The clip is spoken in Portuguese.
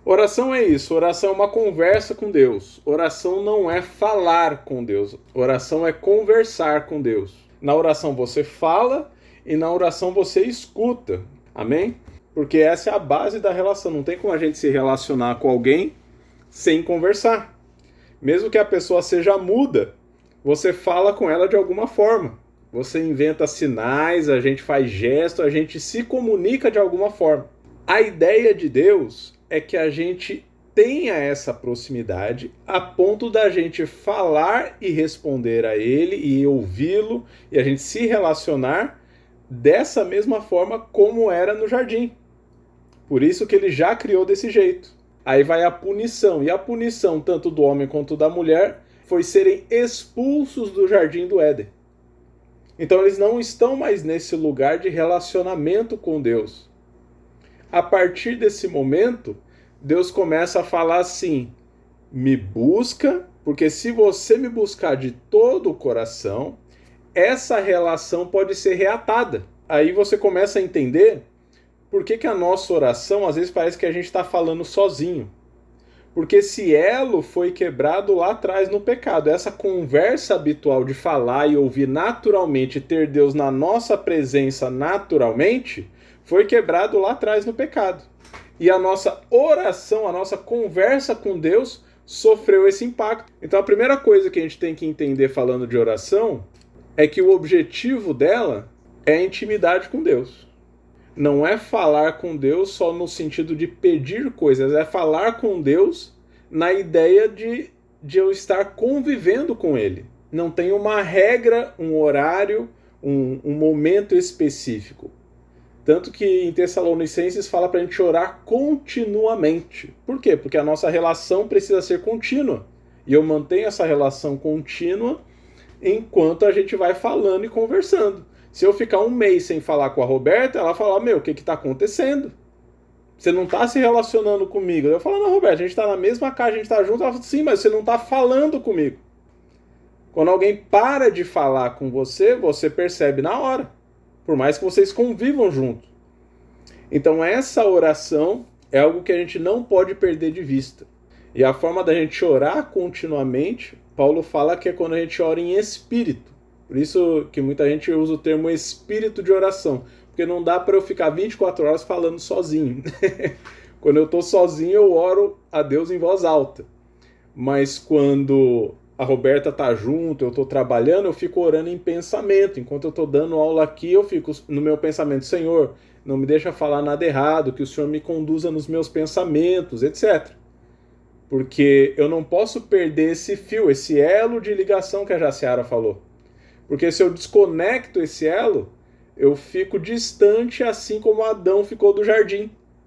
Oração é isso, oração é uma conversa com Deus. Oração não é falar com Deus, oração é conversar com Deus. Na oração você fala e na oração você escuta, amém? Porque essa é a base da relação, não tem como a gente se relacionar com alguém sem conversar. Mesmo que a pessoa seja muda, você fala com ela de alguma forma. Você inventa sinais, a gente faz gesto, a gente se comunica de alguma forma. A ideia de Deus é que a gente tenha essa proximidade a ponto da gente falar e responder a Ele e ouvi-lo e a gente se relacionar dessa mesma forma como era no jardim. Por isso que Ele já criou desse jeito. Aí vai a punição, e a punição tanto do homem quanto da mulher foi serem expulsos do jardim do Éden. Então eles não estão mais nesse lugar de relacionamento com Deus. A partir desse momento, Deus começa a falar assim: me busca, porque se você me buscar de todo o coração, essa relação pode ser reatada. Aí você começa a entender por que a nossa oração, às vezes parece que a gente está falando sozinho. Porque esse elo foi quebrado lá atrás no pecado. Essa conversa habitual de falar e ouvir naturalmente, ter Deus na nossa presença naturalmente, foi quebrado lá atrás no pecado. E a nossa oração, a nossa conversa com Deus sofreu esse impacto. Então a primeira coisa que a gente tem que entender falando de oração é que o objetivo dela é a intimidade com Deus. Não é falar com Deus só no sentido de pedir coisas, é falar com Deus na ideia de eu estar convivendo com Ele. Não tem uma regra, um horário, um momento específico. Tanto que em Tessalonicenses fala para a gente orar continuamente. Por quê? Porque a nossa relação precisa ser contínua. E eu mantenho essa relação contínua enquanto a gente vai falando e conversando. Se eu ficar um mês sem falar com a Roberta, ela fala: meu, o que está acontecendo? Você não está se relacionando comigo. Eu falo: não, Roberta, a gente está na mesma casa, a gente está junto. Ela fala: sim, mas você não está falando comigo. Quando alguém para de falar com você, você percebe na hora. Por mais que vocês convivam junto. Então essa oração é algo que a gente não pode perder de vista. E a forma da gente orar continuamente, Paulo fala que é quando a gente ora em espírito. Por isso que muita gente usa o termo espírito de oração. Porque não dá para eu ficar 24 horas falando sozinho. Quando eu estou sozinho, eu oro a Deus em voz alta. Mas quando a Roberta tá junto, eu tô trabalhando, eu fico orando em pensamento. Enquanto eu tô dando aula aqui, eu fico no meu pensamento: Senhor, não me deixa falar nada errado, que o Senhor me conduza nos meus pensamentos, etc. Porque eu não posso perder esse fio, esse elo de ligação que a Jaciara falou. Porque se eu desconecto esse elo, eu fico distante, assim como Adão ficou do jardim.